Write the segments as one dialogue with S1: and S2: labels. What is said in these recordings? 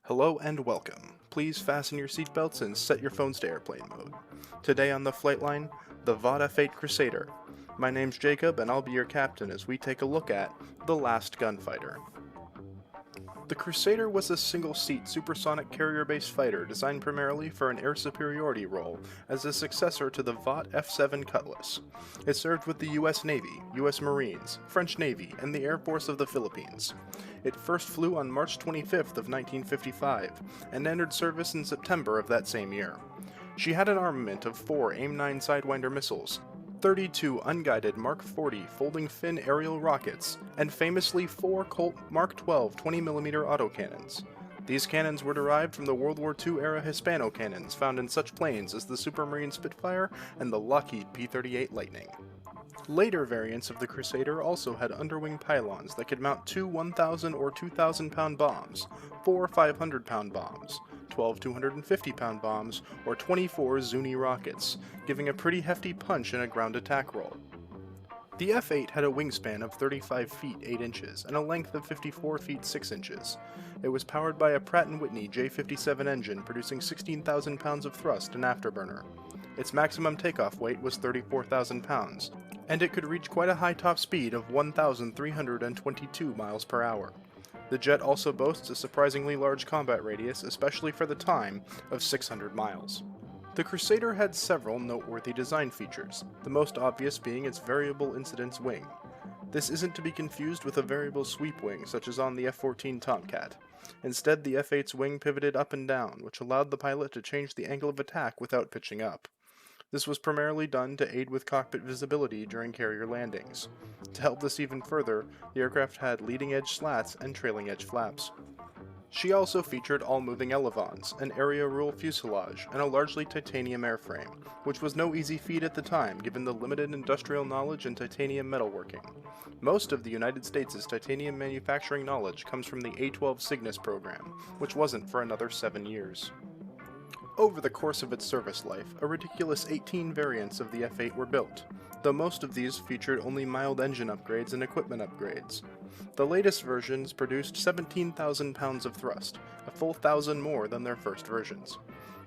S1: Hello and welcome. Please fasten your seatbelts and set your phones to airplane mode. Today on the Flightline, the Vought F-8 Crusader. My name's Jacob and I'll be your captain as we take a look at The Last Gunfighter. The Crusader was a single-seat supersonic carrier-based fighter designed primarily for an air superiority role as a successor to the Vought F-7 Cutlass. It served with the U.S. Navy, U.S. Marines, French Navy, and the Air Force of the Philippines. It first flew on March 25th of 1955 and entered service in September of that same year. She had an armament of 4 AIM-9 Sidewinder missiles, 32 unguided Mark 40 folding fin aerial rockets, and famously 4 Colt Mark 12 20mm autocannons. These cannons were derived from the World War II era Hispano cannons found in such planes as the Supermarine Spitfire and the Lockheed P-38 Lightning. Later variants of the Crusader also had underwing pylons that could mount 2 1,000 or 2,000 pound bombs, 4 500 pound bombs, 12 250 pound bombs, or 24 Zuni rockets, giving a pretty hefty punch in a ground attack role. The F-8 had a wingspan of 35 feet 8 inches and a length of 54 feet 6 inches. It was powered by a Pratt & Whitney J57 engine producing 16,000 pounds of thrust and afterburner. Its maximum takeoff weight was 34,000 pounds, and it could reach quite a high top speed of 1,322 miles per hour. The jet also boasts a surprisingly large combat radius, especially for the time, of 600 miles. The Crusader had several noteworthy design features, the most obvious being its variable incidence wing. This isn't to be confused with a variable sweep wing such as on the F-14 Tomcat. Instead, the F-8's wing pivoted up and down, which allowed the pilot to change the angle of attack without pitching up. This was primarily done to aid with cockpit visibility during carrier landings. To help this even further, the aircraft had leading-edge slats and trailing-edge flaps. She also featured all-moving elevons, an area rule fuselage, and a largely titanium airframe, which was no easy feat at the time given the limited industrial knowledge in titanium metalworking. Most of the United States' titanium manufacturing knowledge comes from the A-12 Cygnus program, which wasn't for another 7 years. Over the course of its service life, a ridiculous 18 variants of the F-8 were built, though most of these featured only mild engine upgrades and equipment upgrades. The latest versions produced 17,000 pounds of thrust, a full 1,000 more than their first versions.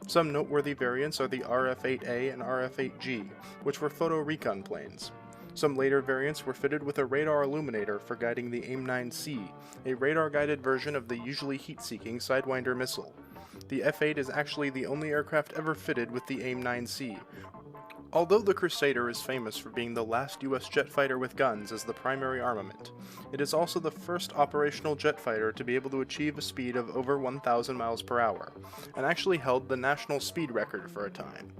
S1: Some noteworthy variants are the RF-8A and RF-8G, which were photo recon planes. Some later variants were fitted with a radar illuminator for guiding the AIM-9C, a radar-guided version of the usually heat-seeking Sidewinder missile. The F-8 is actually the only aircraft ever fitted with the AIM-9C. Although the Crusader is famous for being the last U.S. jet fighter with guns as the primary armament, it is also the first operational jet fighter to be able to achieve a speed of over 1,000 miles per hour, and actually held the national speed record for a time.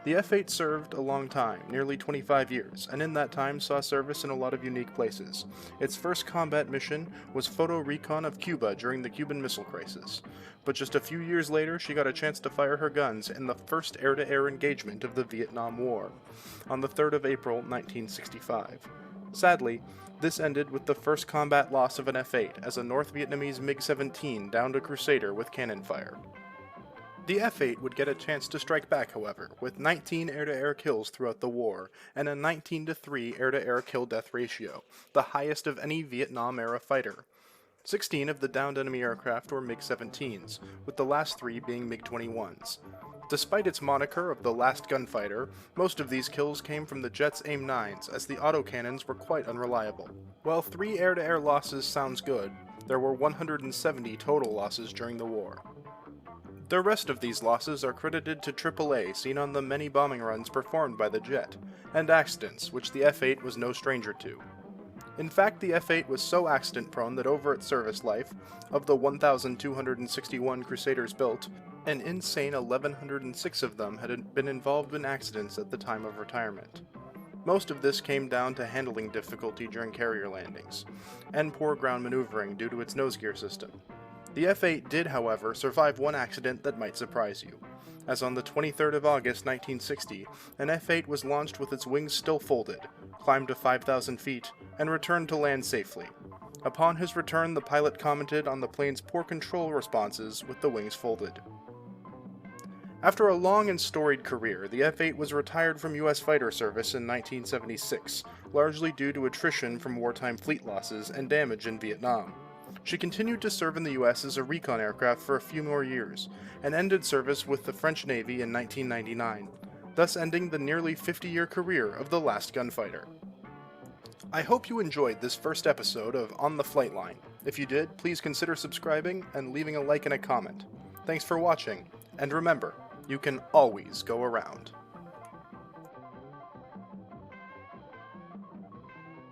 S1: The F-8 served a long time, nearly 25 years, and in that time saw service in a lot of unique places. Its first combat mission was photo recon of Cuba during the Cuban Missile Crisis, but just a few years later she got a chance to fire her guns in the first air-to-air engagement of the Vietnam War, on the 3rd of April 1965. Sadly, this ended with the first combat loss of an F-8 as a North Vietnamese MiG-17 downed a Crusader with cannon fire. The F-8 would get a chance to strike back, however, with 19 air-to-air kills throughout the war, and a 19-to-3 air-to-air kill-death ratio, the highest of any Vietnam-era fighter. 16 of the downed enemy aircraft were MiG-17s, with the last 3 being MiG-21s. Despite its moniker of the last gunfighter, most of these kills came from the jet's AIM-9s, as the autocannons were quite unreliable. While 3 air-to-air losses sounds good, there were 170 total losses during the war. The rest of these losses are credited to AAA seen on the many bombing runs performed by the jet, and accidents, which the F-8 was no stranger to. In fact, the F-8 was so accident-prone that over its service life, of the 1,261 Crusaders built, an insane 1,106 of them had been involved in accidents at the time of retirement. Most of this came down to handling difficulty during carrier landings, and poor ground maneuvering due to its nose gear system. The F-8 did, however, survive one accident that might surprise you, as on the 23rd of August 1960, an F-8 was launched with its wings still folded, climbed to 5,000 feet, and returned to land safely. Upon his return, the pilot commented on the plane's poor control responses with the wings folded. After a long and storied career, the F-8 was retired from U.S. fighter service in 1976, largely due to attrition from wartime fleet losses and damage in Vietnam. She continued to serve in the US as a recon aircraft for a few more years, and ended service with the French Navy in 1999, thus ending the nearly 50-year career of the last gunfighter. I hope you enjoyed this first episode of On the Flightline. If you did, please consider subscribing and leaving a like and a comment. Thanks for watching, and remember, you can always go around.